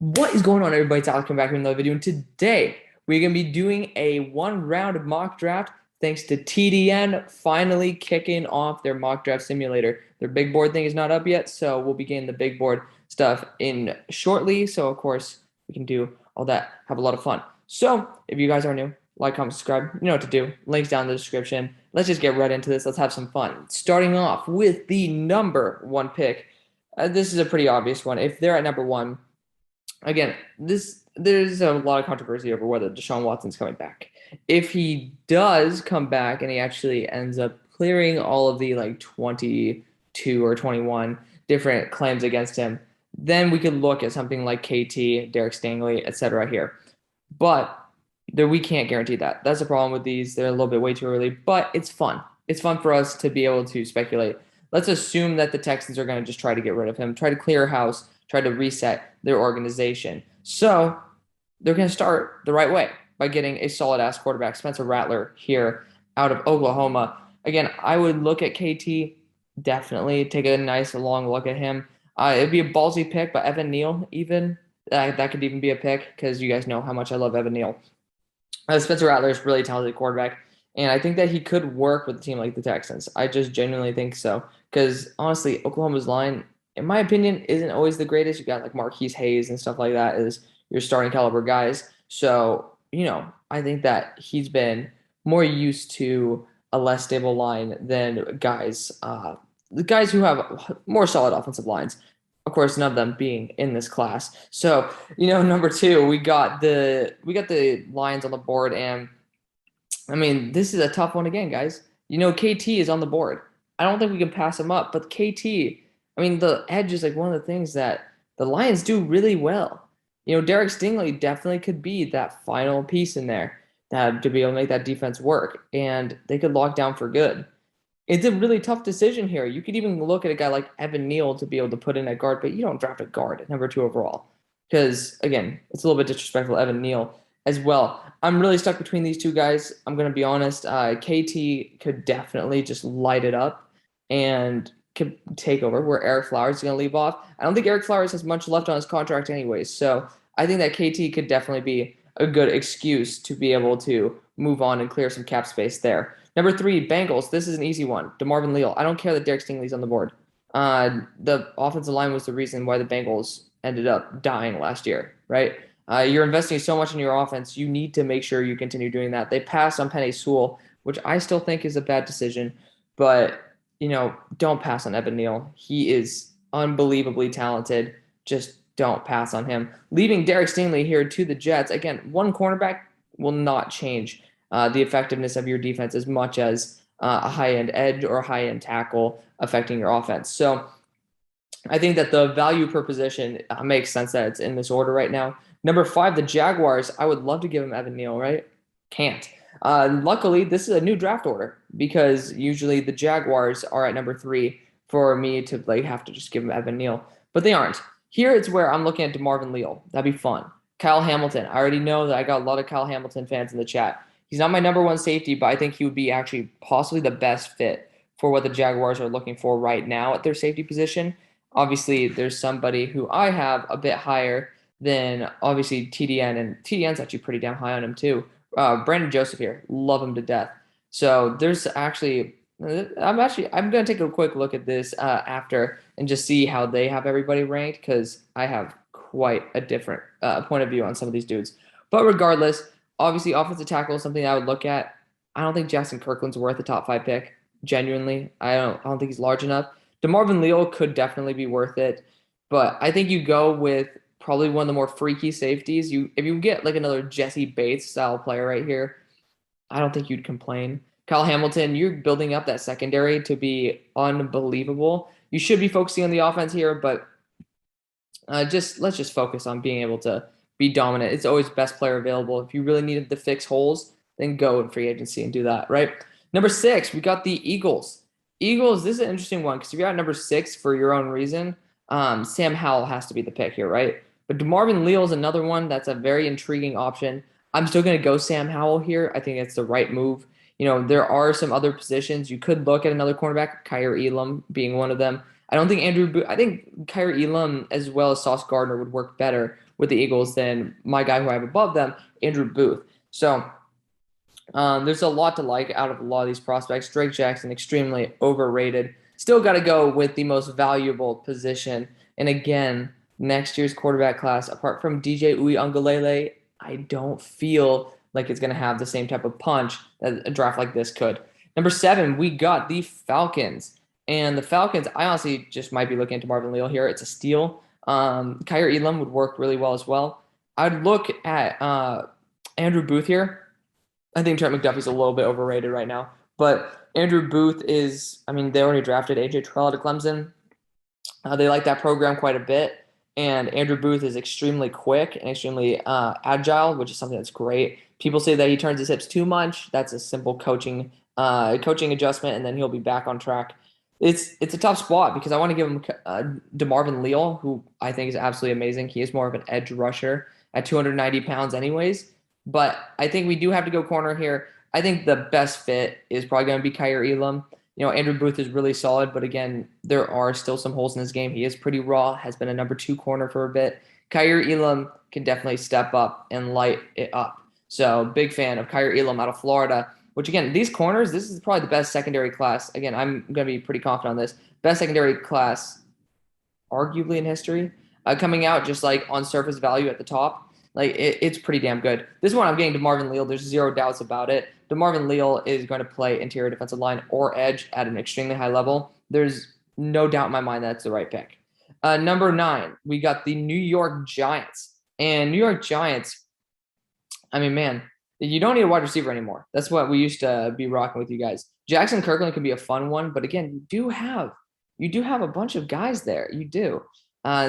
What is going on, everybody? It's Alex coming back with another video, and today we're going to be doing a one-round mock draft thanks to TDN finally kicking off their mock draft simulator. Their big board thing is not up yet, so we'll be getting the big board stuff in shortly. So, of course, we can do all that, have a lot of fun. So, if you guys are new, like, comment, subscribe. You know what to do. Links down in the description. Let's just get right into this. Let's have some fun. Starting off with the number one pick. This is a pretty obvious one. If they're at number one, again, there's a lot of controversy over whether Deshaun Watson's coming back. If he does come back and he actually ends up clearing all of the like 22 or 21 different claims against him, then we could look at something like KT, Derek Stingley, etc. here. But we can't guarantee that. That's the problem with these. They're a little bit way too early, but it's fun. It's fun for us to be able to speculate. Let's assume that the Texans are going to just try to get rid of him, try to clear house, try to reset their organization. So they're going to start the right way by getting a solid-ass quarterback, Spencer Rattler, here out of Oklahoma. Again, I would look at KT, definitely take a nice long look at him. It'd be a ballsy pick, but Evan Neal even, that could even be a pick because you guys know how much I love Evan Neal. Spencer Rattler is a really talented quarterback, and I think that he could work with a team like the Texans. I just genuinely think so because, honestly, Oklahoma's line, in my opinion, isn't always the greatest. You got like Marquise Hayes and stuff like that as your starting caliber guys. So, I think that he's been more used to a less stable line than the guys who have more solid offensive lines. Of course, none of them being in this class. So, number two, we got the Lions on the board, and I mean, this is a tough one again, guys. KT is on the board. I don't think we can pass him up, but KT, I mean, the edge is like one of the things that the Lions do really well. Derek Stingley definitely could be that final piece in there to be able to make that defense work, and they could lock down for good. It's a really tough decision here. You could even look at a guy like Evan Neal to be able to put in a guard, but you don't draft a guard at number two overall because, again, it's a little bit disrespectful to Evan Neal as well. I'm really stuck between these two guys. I'm going to be honest. KT could definitely just light it up and could take over where Eric Flowers is going to leave off. I don't think Eric Flowers has much left on his contract anyways, so I think that KT could definitely be a good excuse to be able to move on and clear some cap space there. Number three, Bengals. This is an easy one. DeMarvin Leal. I don't care that Derek Stingley's on the board. The offensive line was the reason why the Bengals ended up dying last year, right? You're investing so much in your offense. You need to make sure you continue doing that. They passed on Penei Sewell, which I still think is a bad decision, but don't pass on Evan Neal. He is unbelievably talented. Just don't pass on him. Leaving Derek Stingley here to the Jets. Again, one cornerback will not change the effectiveness of your defense as much as a high-end edge or a high-end tackle affecting your offense. So I think that the value per position makes sense that it's in this order right now. Number five, the Jaguars. I would love to give him Evan Neal, right? Can't. Luckily, this is a new draft order because usually the Jaguars are at number three for me to have to just give him Evan Neal, but they aren't. Here it's where I'm looking at DeMarvin Leal. That'd be fun. Kyle Hamilton. I already know that I got a lot of Kyle Hamilton fans in the chat. He's not my number one safety, but I think he would be actually possibly the best fit for what the Jaguars are looking for right now at their safety position. Obviously, there's somebody who I have a bit higher than obviously TDN, and TDN's actually pretty damn high on him too. Brandon Joseph here, love him to death. So there's actually, I'm going to take a quick look at this after and just see how they have everybody ranked because I have quite a different point of view on some of these dudes. But regardless, obviously offensive tackle is something I would look at. I don't think Jackson Kirkland's worth a top five pick. Genuinely, I don't think he's large enough. DeMarvin Leal could definitely be worth it, but I think you go with probably one of the more freaky safeties. If you get like another Jesse Bates style player right here, I don't think you'd complain. Kyle Hamilton, you're building up that secondary to be unbelievable. You should be focusing on the offense here, but let's just focus on being able to be dominant. It's always best player available. If you really needed to fix holes, then go in free agency and do that, right? Number six, we got the Eagles. Eagles, this is an interesting one because if you're at number six for your own reason, Sam Howell has to be the pick here, right? But DeMarvin Leal is another one that's a very intriguing option. I'm still going to go Sam Howell here. I think it's the right move. There are some other positions. You could look at another cornerback, Kyer Elam being one of them. I don't think I think Kyer Elam as well as Sauce Gardner would work better with the Eagles than my guy who I have above them, Andrew Booth. So there's a lot to like out of a lot of these prospects. Drake Jackson, extremely overrated. Still got to go with the most valuable position. And again, next year's quarterback class, apart from DJ Uiagalelei, I don't feel like it's going to have the same type of punch that a draft like this could. Number 7, we got the Falcons. And the Falcons, I honestly just might be looking into Marvin Leal here. It's a steal. Kyer Elam would work really well as well. I'd look at Andrew Booth here. I think Trent McDuffie's a little bit overrated right now. But Andrew Booth is, I mean, they already drafted A.J. Terrell out of Clemson. They like that program quite a bit. And Andrew Booth is extremely quick and extremely agile, which is something that's great. People say that he turns his hips too much. That's a simple coaching adjustment, and then he'll be back on track. It's a tough spot because I want to give him DeMarvin Leal, who I think is absolutely amazing. He is more of an edge rusher at 290 pounds anyways. But I think we do have to go corner here. I think the best fit is probably going to be Kyer Elam. You know, Andrew Booth is really solid, but again, there are still some holes in his game. He is pretty raw, has been a number 2 corner for a bit. Kyer Elam can definitely step up and light it up. So big fan of Kyer Elam out of Florida, which again, these corners, this is probably the best secondary class. Again, I'm going to be pretty confident on this. Best secondary class, arguably in history, coming out just like on surface value at the top. Like it's pretty damn good. This one I'm getting DeMarvin Leal. There's zero doubts about it. DeMarvin Leal is going to play interior defensive line or edge at an extremely high level. There's no doubt in my mind that's the right pick. Number 9, we got the New York Giants. And New York Giants, I mean, man, you don't need a wide receiver anymore. That's what we used to be rocking with you guys. Jackson Kirkland could be a fun one, but again, you do have a bunch of guys there. You do.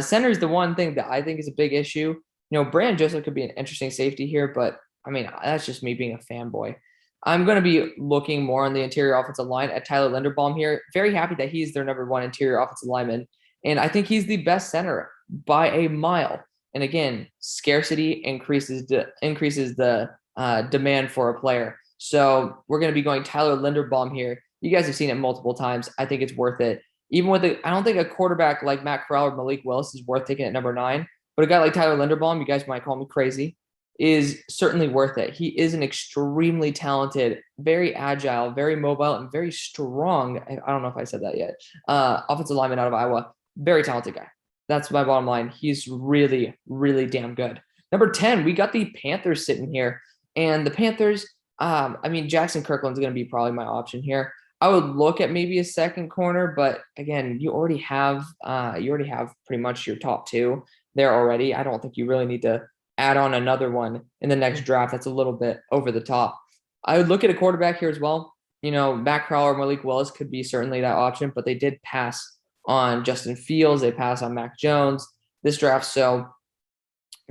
Center is the one thing that I think is a big issue. You know, Brandon Joseph could be an interesting safety here, but I mean, that's just me being a fanboy. I'm going to be looking more on the interior offensive line at Tyler Linderbaum here. Very happy that he's their number 1 interior offensive lineman. And I think he's the best center by a mile. And again, scarcity increases the demand for a player. So we're going to be going Tyler Linderbaum here. You guys have seen it multiple times. I think it's worth it. Even with I don't think a quarterback like Matt Corral or Malik Willis is worth taking at number 9. But a guy like Tyler Linderbaum, you guys might call me crazy, is certainly worth it. He is an extremely talented, very agile, very mobile, and very strong. I don't know if I said that yet. Offensive lineman out of Iowa. Very talented guy. That's my bottom line. He's really, really damn good. Number 10, we got the Panthers sitting here. And the Panthers, I mean, Jackson Kirkland's going to be probably my option here. I would look at maybe a second corner, but again, you already have pretty much your top 2 there already. I don't think you really need to add on another one in the next draft. That's a little bit over the top. I would look at a quarterback here as well. You know, Matt Corral or Malik Willis could be certainly that option, but they did pass on Justin Fields. They passed on Mac Jones this draft. So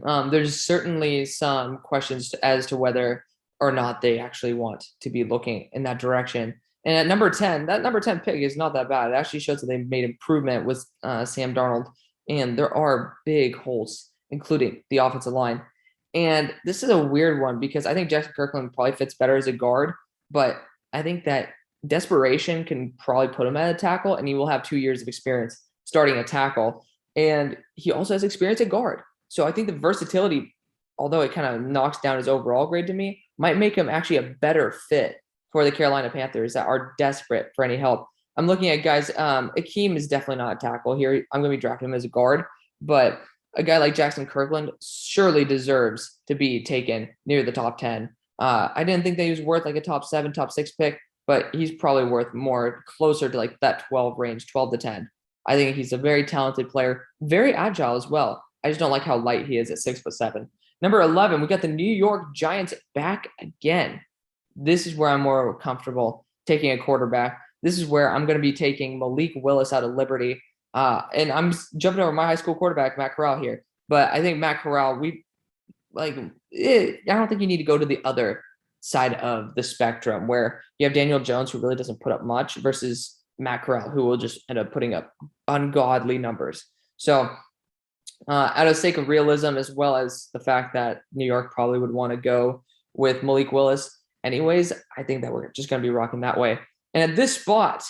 there's certainly some questions as to whether or not they actually want to be looking in that direction. And at number 10, that number 10 pick is not that bad. It actually shows that they made improvement with Sam Darnold. And there are big holes, including the offensive line. And this is a weird one because I think Jackson Kirkland probably fits better as a guard, but I think that desperation can probably put him at a tackle, and he will have 2 years of experience starting a tackle. And he also has experience at guard. So I think the versatility, although it kind of knocks down his overall grade to me, might make him actually a better fit for the Carolina Panthers that are desperate for any help. I'm looking at guys. Akeem is definitely not a tackle here. I'm going to be drafting him as a guard, but a guy like Jackson Kirkland surely deserves to be taken near the top 10. I didn't think that he was worth like a top 7, top 6 pick, but he's probably worth more closer to like that 12 range, 12 to 10. I think he's a very talented player, very agile as well. I just don't like how light he is at 6'7". Number 11, we got the New York Giants back again. This is where I'm more comfortable taking a quarterback. This is where I'm going to be taking Malik Willis out of Liberty. And I'm jumping over my high school quarterback, Matt Corral here. But I think Matt Corral, I don't think you need to go to the other side of the spectrum where you have Daniel Jones, who really doesn't put up much, versus Matt Corral, who will just end up putting up ungodly numbers. So out of sake of realism, as well as the fact that New York probably would want to go with Malik Willis anyways, I think that we're just going to be rocking that way. And at this spot,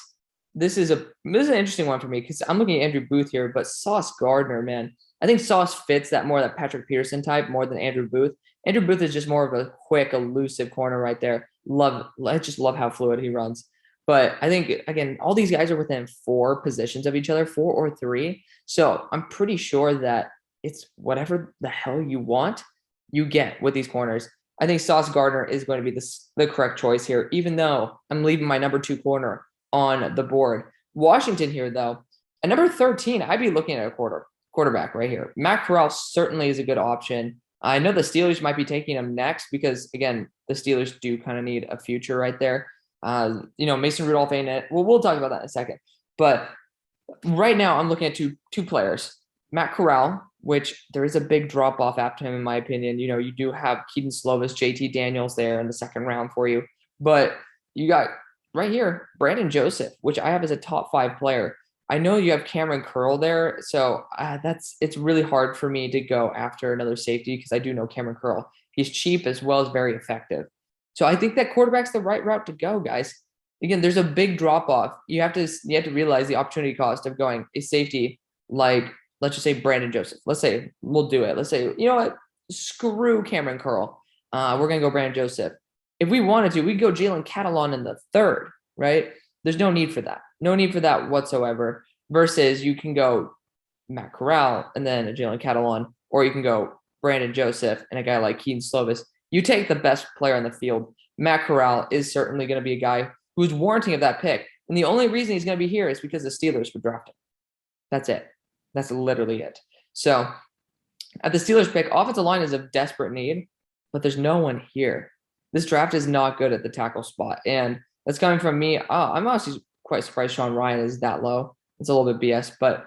this is an interesting one for me because I'm looking at Andrew Booth here, but Sauce Gardner, man, I think Sauce fits that Patrick Peterson type more than Andrew Booth. Andrew Booth is just more of a quick, elusive corner right there. I just love how fluid he runs. But I think, again, all these guys are within 4 positions of each other, 4 or 3. So I'm pretty sure that it's whatever the hell you want, you get with these corners. I think Sauce Gardner is going to be the correct choice here, even though I'm leaving my number 2 corner on the board. Washington here, though, at number 13, I'd be looking at a quarterback right here. Matt Corral certainly is a good option. I know the Steelers might be taking him next because, again, the Steelers do kind of need a future right there. Mason Rudolph ain't it. Well, we'll talk about that in a second. But right now, I'm looking at two players. Matt Corral, which there is a big drop-off after him, in my opinion. You do have Keaton Slovis, JT Daniels there in the second round for you. But you got right here, Brandon Joseph, which I have as a top 5 player. I know you have Cameron Curl there, so it's really hard for me to go after another safety because I do know Cameron Curl. He's cheap as well as very effective. So I think that quarterback's the right route to go, guys. Again, there's a big drop-off. You have to realize the opportunity cost of going a safety like, let's just say Brandon Joseph. Let's say we'll do it. Let's say, you know what? Screw Cameron Curl. We're going to go Brandon Joseph. If we wanted to, we'd go Jalen Catalon in the 3rd, right? There's no need for that. No need for that whatsoever. Versus you can go Matt Corral and then a Jalen Catalon, or you can go Brandon Joseph and a guy like Keaton Slovis. You take the best player on the field. Matt Corral is certainly going to be a guy who's warranting of that pick. And the only reason he's going to be here is because the Steelers would draft him. That's it. That's literally it. So at the Steelers pick, offensive line is of desperate need, but there's no one here. This draft is not good at the tackle spot. And that's coming from me. I'm honestly quite surprised Sean Ryan is that low. It's a little bit BS, but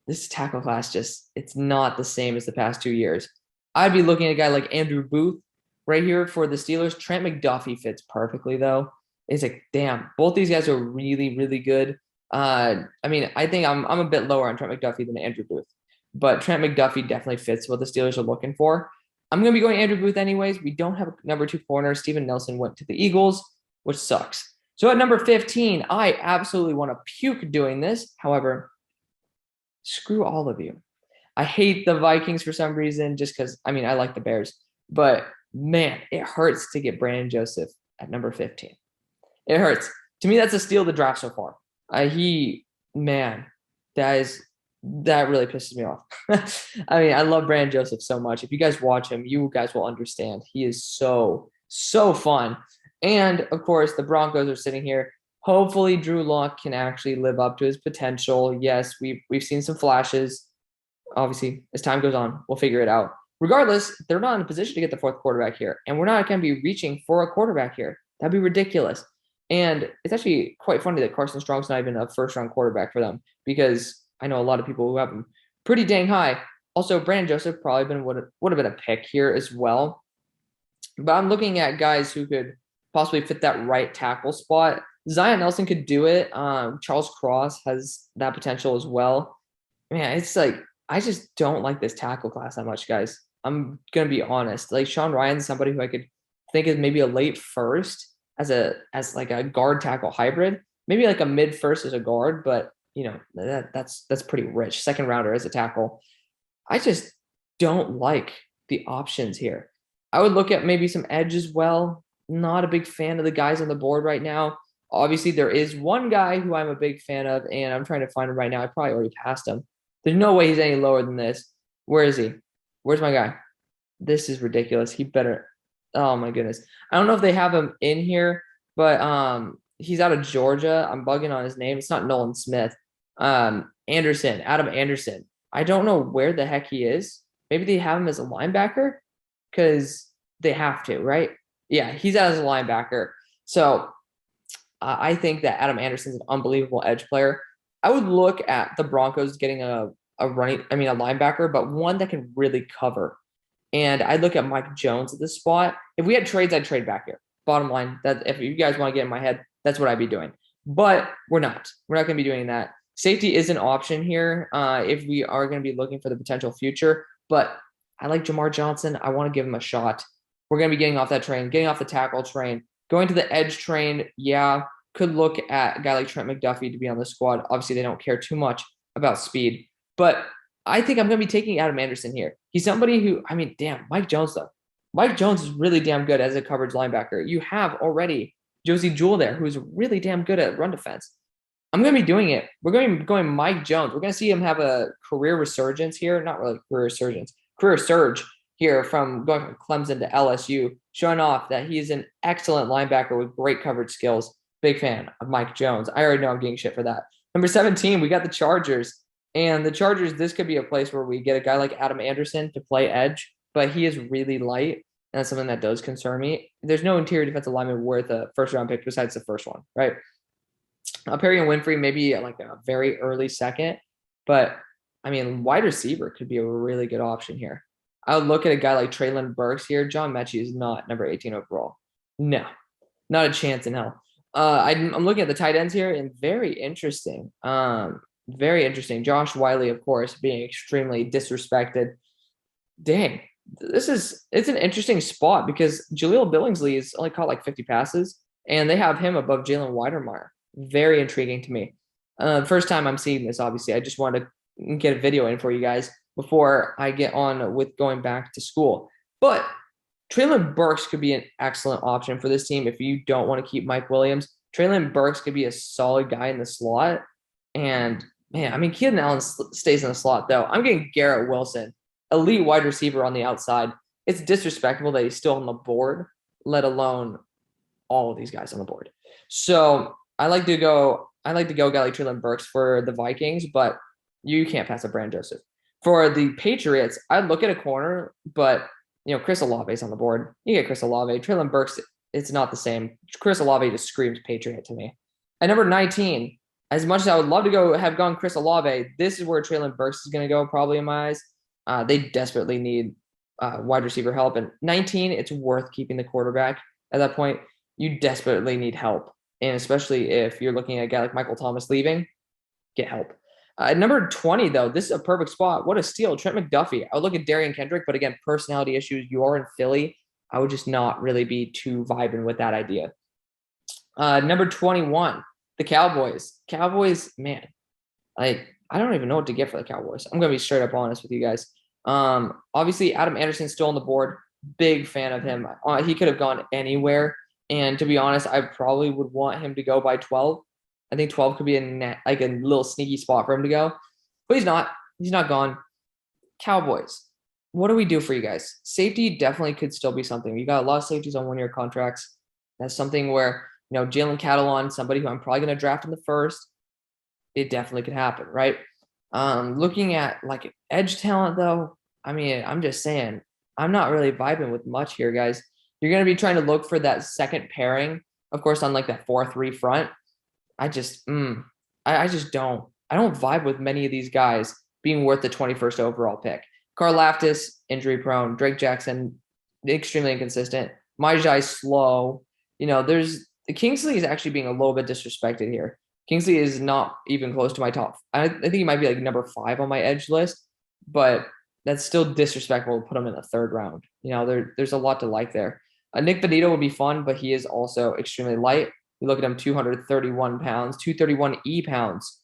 this tackle class it's not the same as the past 2 years. I'd be looking at a guy like Andrew Booth right here for the Steelers. Trent McDuffie fits perfectly though. It's like, damn, both these guys are really, really good. I think I'm a bit lower on Trent McDuffie than Andrew Booth, but Trent McDuffie definitely fits what the Steelers are looking for. I'm going to be going Andrew Booth anyways. We don't have a number 2 corner. Steven Nelson went to the Eagles, which sucks. So at number 15, I absolutely want to puke doing this. However, screw all of you. I hate the Vikings for some reason just because, I like the Bears. But, man, it hurts to get Brandon Joseph at number 15. It hurts. To me, that's a steal of the draft so far. That really pisses me off. I love Brandon Joseph so much. If you guys watch him, you guys will understand. He is so, so fun. And, of course, the Broncos are sitting here. Hopefully, Drew Lock can actually live up to his potential. Yes, we've seen some flashes. Obviously, as time goes on, we'll figure it out. Regardless, they're not in a position to get the 4th quarterback here. And we're not going to be reaching for a quarterback here. That'd be ridiculous. And it's actually quite funny that Carson Strong's not even a first-round quarterback for them because I know a lot of people who have him pretty dang high. Also, Brandon Joseph probably would have been a pick here as well. But I'm looking at guys who could possibly fit that right tackle spot. Zion Nelson could do it. Charles Cross has that potential as well. Man, it's like I just don't like this tackle class that much, guys. I'm gonna be honest. Like Sean Ryan's somebody who I could think is maybe a late first as like a guard tackle hybrid, maybe like a mid first as a guard, but that's pretty rich. Second rounder as a tackle. I just don't like the options here. I would look at maybe some edge as well. Not a big fan of the guys on the board right now. Obviously, there is one guy who I'm a big fan of, and I'm trying to find him right now. I probably already passed him. There's no way he's any lower than this. Where is he? Where's my guy? This is ridiculous. He better. Oh, my goodness. I don't know if they have him in here, but he's out of Georgia. I'm bugging on his name. It's not Nolan Smith. Adam Anderson. I don't know where the heck he is. Maybe they have him as a linebacker because they have to, right? Yeah, he's out as a linebacker. So I think that Adam Anderson's an unbelievable edge player. I would look at the Broncos getting a linebacker, but one that can really cover. And I'd look at Mike Jones at this spot. If we had trades, I'd trade back here. Bottom line, that if you guys want to get in my head, that's what I'd be doing. But we're not. We're not going to be doing that. Safety is an option here if we are going to be looking for the potential future. But I like Jamar Johnson. I want to give him a shot. We're going to be getting off that train, getting off the tackle train, going to the edge train. Yeah, could look at a guy like Trent McDuffie to be on the squad. Obviously, they don't care too much about speed. But I think I'm going to be taking Adam Anderson here. He's somebody who, I mean, damn, Mike Jones, though. Mike Jones is really damn good as a coverage linebacker. You have already Josie Jewell there, who's really damn good at run defense. I'm going to be doing it. We're going Mike Jones. We're going to see him have a career resurgence here. Not really career resurgence, career surge here from going from Clemson to LSU, showing off that he's an excellent linebacker with great coverage skills. Big fan of Mike Jones. I already know I'm getting shit for that. Number 17, we got the Chargers. And the Chargers, this could be a place where we get a guy like Adam Anderson to play edge, but he is really light. And that's something that does concern me. There's no interior defensive lineman worth a first-round pick besides the first one, right? Perry and Winfrey, maybe like a very early second. But, I mean, wide receiver could be a really good option here. I would look at a guy like Treylon Burks here. John Mechie is not number 18 overall. No, not a chance in hell. I'm looking at the tight ends here, and very interesting. Very interesting. Josh Wiley, of course, being extremely disrespected. Dang, it's an interesting spot because Jaleel Billingsley has only caught like 50 passes, and they have him above Jalen Weidermeyer. Very intriguing to me. First time I'm seeing this, obviously. I just wanted to get a video in for you guys before I get on with going back to school. But Treylon Burks could be an excellent option for this team if you don't want to keep Mike Williams. Treylon Burks could be a solid guy in the slot. And, man, I mean, Keenan Allen stays in the slot, though. I'm getting Garrett Wilson, elite wide receiver on the outside. It's disrespectful that he's still on the board, let alone all of these guys on the board. So I like to go a guy like Treylon Burks for the Vikings, but you can't pass up Brandon Joseph. For the Patriots, I'd look at a corner, but Chris Olave is on the board. You get Chris Olave. Treylon Burks, it's not the same. Chris Olave just screams Patriot to me. At number 19, as much as I would love to have gone Chris Olave, this is where Treylon Burks is going to go probably in my eyes. They desperately need wide receiver help. And 19, it's worth keeping the quarterback at that point. You desperately need help. And especially if you're looking at a guy like Michael Thomas leaving, get help. At number 20, though, this is a perfect spot. What a steal. Trent McDuffie. I would look at Darian Kendrick, but again, personality issues. You are in Philly. I would just not really be too vibing with that idea. Number 21, the Cowboys. Cowboys, man, I don't even know what to get for the Cowboys. I'm going to be straight up honest with you guys. Obviously, Adam Anderson's still on the board. Big fan of him. He could have gone anywhere. And to be honest, I probably would want him to go by 12. I think 12 could be a little sneaky spot for him to go. But he's not. He's not gone. Cowboys. What do we do for you guys? Safety definitely could still be something. You got a lot of safeties on one-year contracts. That's something where, Jalen Catalon, somebody who I'm probably going to draft in the first, it definitely could happen, right? Looking at like edge talent, though, I mean, I'm just saying, I'm not really vibing with much here, guys. You're going to be trying to look for that second pairing, of course, on like that 4-3 front. I just don't. I don't vibe with many of these guys being worth the 21st overall pick. Karlaftis, injury prone. Drake Jackson, extremely inconsistent. Majai, slow. Kingsley is actually being a little bit disrespected here. Kingsley is not even close to my top. I think he might be like number 5 on my edge list, but that's still disrespectful to put him in the 3rd round. There's a lot to like there. Nick Benito would be fun, but he is also extremely light. You look at him, 231 pounds, 231 pounds.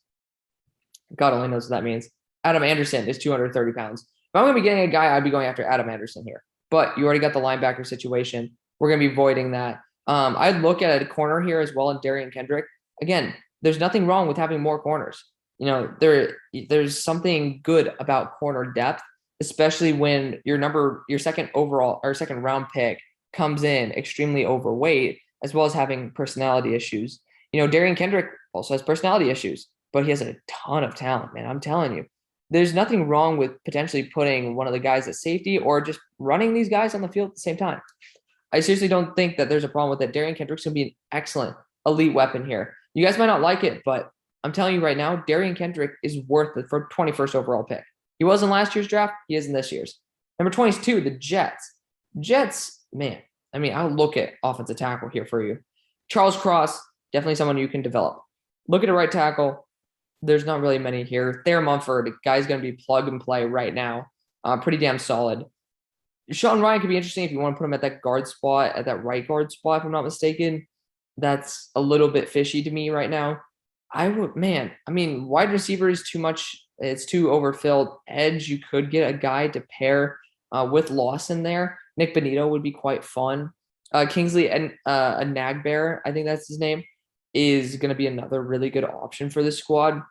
God only knows what that means. Adam Anderson is 230 pounds. If I'm going to be getting a guy, I'd be going after Adam Anderson here. But you already got the linebacker situation. We're going to be voiding that. I'd look at a corner here as well in Darian Kendrick. Again, there's nothing wrong with having more corners. There's something good about corner depth, especially when your second overall or second round pick comes in extremely overweight, as well as having personality issues. Darian Kendrick also has personality issues, but he has a ton of talent, man. I'm telling you. There's nothing wrong with potentially putting one of the guys at safety or just running these guys on the field at the same time. I seriously don't think that there's a problem with that. Darian Kendrick's going to be an excellent elite weapon here. You guys might not like it, but I'm telling you right now, Darian Kendrick is worth it for 21st overall pick. He was in last year's draft. He is in this year's. Number 22, the Jets. Jets, man. I mean, I'll look at offensive tackle here for you. Charles Cross, definitely someone you can develop. Look at a right tackle. There's not really many here. Thayer Mumford, guy's going to be plug and play right now. Pretty damn solid. Sean Ryan could be interesting if you want to put him at that guard spot, at that right guard spot, if I'm not mistaken. That's a little bit fishy to me right now. Wide receiver is too much It's too overfilled. Edge, you could get a guy to pair with Lawson there. Nick Benito would be quite fun. Kingsley and a Nagbear, I think that's his name, is going to be another really good option for this squad.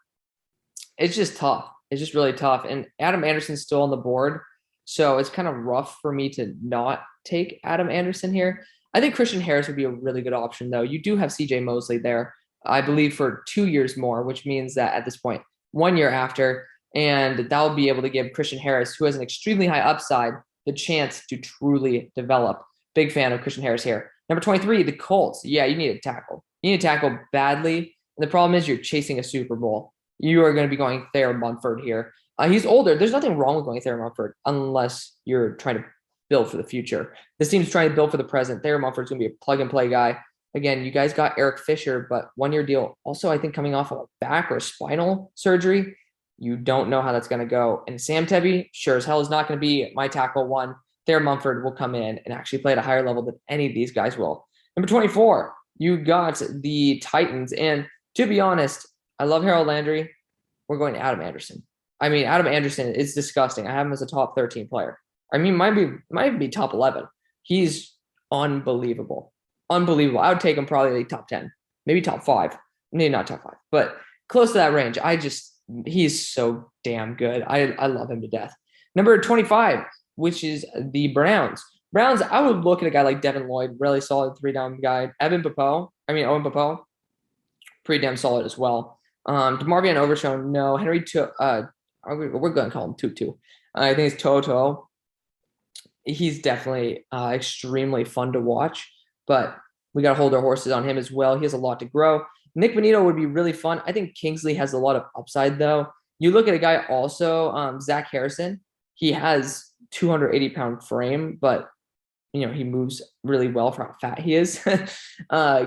It's just tough. It's just really tough. And Adam Anderson's still on the board. So it's kind of rough for me to not take Adam Anderson here. I think Christian Harris would be a really good option, though. You do have CJ Mosley there, I believe, for 2 years more, which means that at this point, 1 year after, and that will be able to give Christian Harris, who has an extremely high upside, the chance to truly develop. Big fan of Christian Harris here. Number 23, the Colts. Yeah, you need a tackle. You need a tackle badly. And the problem is you're chasing a Super Bowl. You are going to be going Thayer Munford here. He's older. There's nothing wrong with going Thayer Munford unless you're trying to build for the future. This team's trying to build for the present. Thayer Munford's going to be a plug-and-play guy. Again, you guys got Eric Fisher, but 1 year deal. Also, I think coming off of a back or spinal surgery, you don't know how that's going to go. And Sam Tebby, sure as hell, is not going to be my tackle one. Thayer Munford will come in and actually play at a higher level than any of these guys will. Number 24, you got the Titans. And to be honest, I love Harold Landry. We're going to Adam Anderson. I mean, Adam Anderson is disgusting. I have him as a top 13 player. I mean, might be top 11. He's unbelievable. Unbelievable. I would take him probably like top 10, maybe top 5. Maybe not top 5, but close to that range. He's so damn good. I love him to death. Number 25, which is the Browns. Browns, I would look at a guy like Devin Lloyd, really solid 3-down guy. Owen Popo, pretty damn solid as well. DeMarvion Overshown, no. Henry, we're going to call him Tutu. I think it's Toto. He's definitely extremely fun to watch, but we got to hold our horses on him as well. He has a lot to grow. Nick Benito would be really fun. I think Kingsley has a lot of upside, though. You look at a guy also, Zach Harrison. He has 280-pound frame, but he moves really well for how fat he is.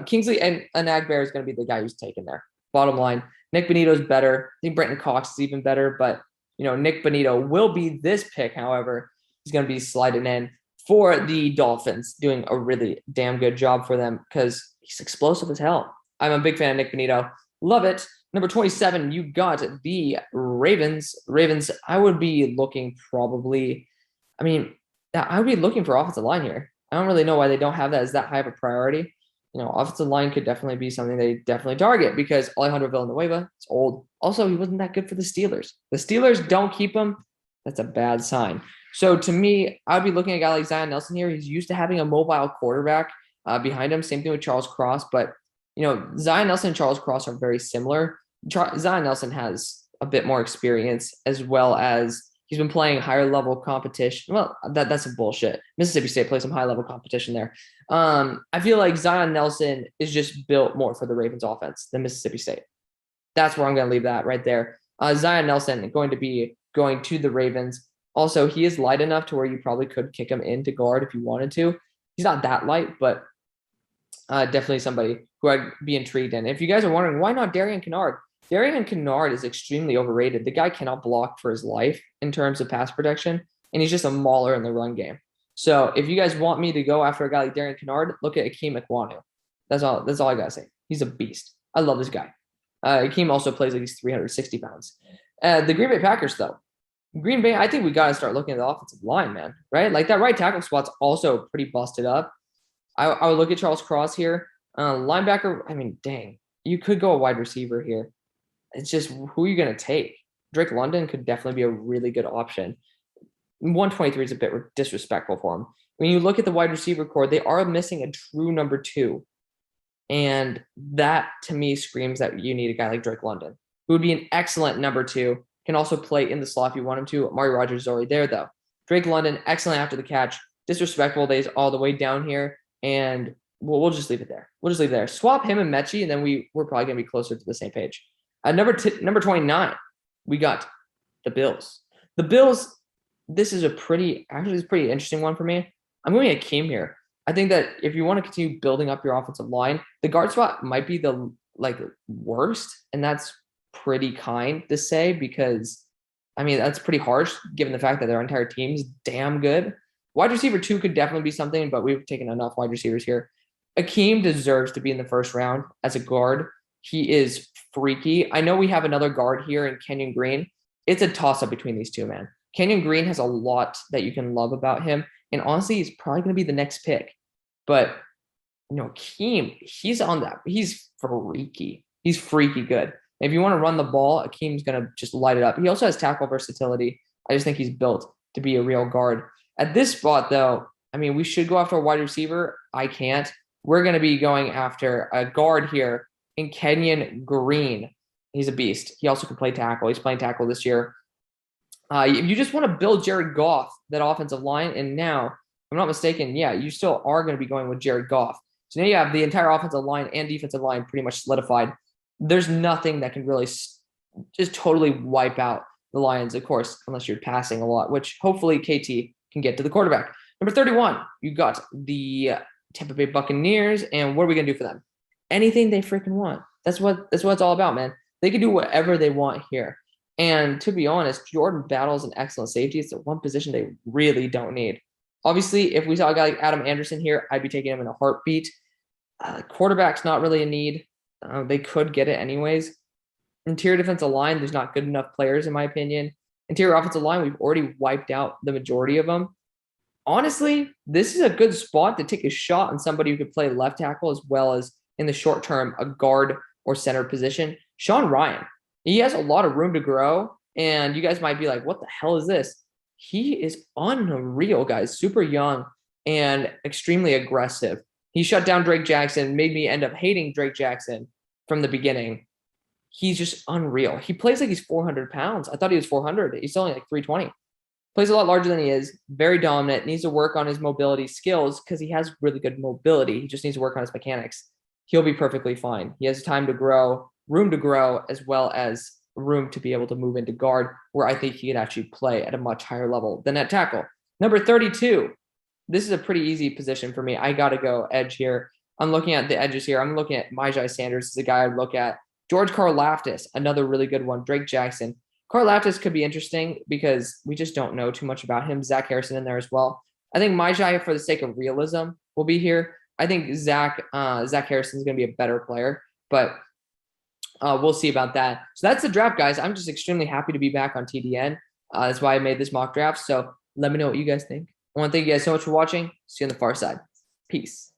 Kingsley and Anagbear is going to be the guy who's taken there. Bottom line, Nick Benito's better. I think Brenton Cox is even better, but Nick Benito will be this pick. However, he's going to be sliding in for the Dolphins, doing a really damn good job for them because he's explosive as hell. I'm a big fan of Nick Benito. Love it. Number 27, you got the Ravens. Ravens, I would be looking probably – I would be looking for offensive line here. I don't really know why they don't have that as that high of a priority. Offensive line could definitely be something they definitely target because Alejandro Villanueva is old. Also, he wasn't that good for the Steelers. The Steelers don't keep him. That's a bad sign. So to me, I would be looking at a guy like Zion Nelson here. He's used to having a mobile quarterback behind him. Same thing with Charles Cross. But, Zion Nelson and Charles Cross are very similar. Zion Nelson has a bit more experience as well as he's been playing higher level competition. Well, that's some bullshit. Mississippi State plays some high level competition there. I feel like Zion Nelson is just built more for the Ravens offense than Mississippi State. That's where I'm going to leave that right there. Zion Nelson going to be going to the Ravens. Also, he is light enough to where you probably could kick him into guard if you wanted to. He's not that light, but definitely somebody who I'd be intrigued in. If you guys are wondering, why not Darian Canard? Darian Canard is extremely overrated. The guy cannot block for his life in terms of pass protection, and he's just a mauler in the run game. So if you guys want me to go after a guy like Darian Canard, look at Akeem Ekwonu. That's all I got to say. He's a beast. I love this guy. Akeem also plays like he's 360 pounds. The Green Bay Packers, though. Green Bay, I think we got to start looking at the offensive line, man, right? Like that right tackle spot's also pretty busted up. I would look at Charles Cross here. Linebacker, dang. You could go a wide receiver here. It's just who are you going to take? Drake London could definitely be a really good option. 123 is a bit disrespectful for him. When you look at the wide receiver core, they are missing a true number 2. And that, to me, screams that you need a guy like Drake London, who would be an excellent number 2, can also play in the slot if you want him to. Amari Rogers is already there, though. Drake London, excellent after the catch. Disrespectful days all the way down here. And we'll just leave it there. We'll just leave it there. Swap him and Mechie, and then we're probably going to be closer to the same page. Number 29, we got the Bills. The Bills, this is a pretty interesting one for me. I'm going to Akeem here. I think that if you want to continue building up your offensive line, the guard spot might be the worst, and that's pretty kind to say because, that's pretty harsh given the fact that their entire team is damn good. Wide receiver 2 could definitely be something, but we've taken enough wide receivers here. Akeem deserves to be in the first round as a guard. He is freaky. I know we have another guard here in Kenyon Green. It's a toss-up between these two, man. Kenyon Green has a lot that you can love about him. And honestly, he's probably going to be the next pick. But, Akeem, he's on that. He's freaky. He's freaky good. If you want to run the ball, Akeem's going to just light it up. He also has tackle versatility. I just think he's built to be a real guard. At this spot, though, I mean, we should go after a wide receiver. I can't. We're going to be going after a guard here in Kenyon Green. He's a beast. He also can play tackle. He's playing tackle this year. If you just want to build Jared Goff, that offensive line, and now, if I'm not mistaken, yeah, you still are going to be going with Jared Goff. So now you have the entire offensive line and defensive line pretty much solidified. There's nothing that can really just totally wipe out the Lions, of course, unless you're passing a lot, which hopefully KT can get to the quarterback. Number 31, you got the Tampa Bay Buccaneers, and what are we going to do for them? Anything they freaking want. That's what it's all about, man. They can do whatever they want here. And to be honest, Jordan Battle's an excellent safety. It's the one position they really don't need. Obviously, if we saw a guy like Adam Anderson here, I'd be taking him in a heartbeat. Quarterback's not really a need. They could get it anyways. Interior defensive line, there's not good enough players, in my opinion. Interior offensive line, we've already wiped out the majority of them. Honestly, this is a good spot to take a shot on somebody who could play left tackle as well as, in the short term, a guard or center position. Sean Rhyan. He has a lot of room to grow, and you guys might be like, what the hell is this? He is unreal, guys. Super young and extremely aggressive. He shut down Drake Jackson, made me end up hating Drake Jackson from the beginning. He's just unreal. He plays like he's 400 pounds. I thought he was 400. He's only like 320. Plays a lot larger than he is. Very dominant. Needs to work on his mobility skills because he has really good mobility. He just needs to work on his mechanics. He'll be perfectly fine. He has time to grow, room to grow, as well as room to be able to move into guard, where I think he could actually play at a much higher level than at tackle. Number 32. This is a pretty easy position for me. I got to go edge here. I'm looking at the edges here. I'm looking at Myjai Sanders is a guy I'd look at. George Karlaftis, another really good one. Drake Jackson. Karlaftis could be interesting because we just don't know too much about him. Zach Harrison in there as well. I think Myjai, for the sake of realism, will be here. I think Zach Harrison is going to be a better player, but we'll see about that. So that's the draft, guys. I'm just extremely happy to be back on TDN. That's why I made this mock draft. So let me know what you guys think. I want to thank you guys so much for watching. See you on the far side. Peace.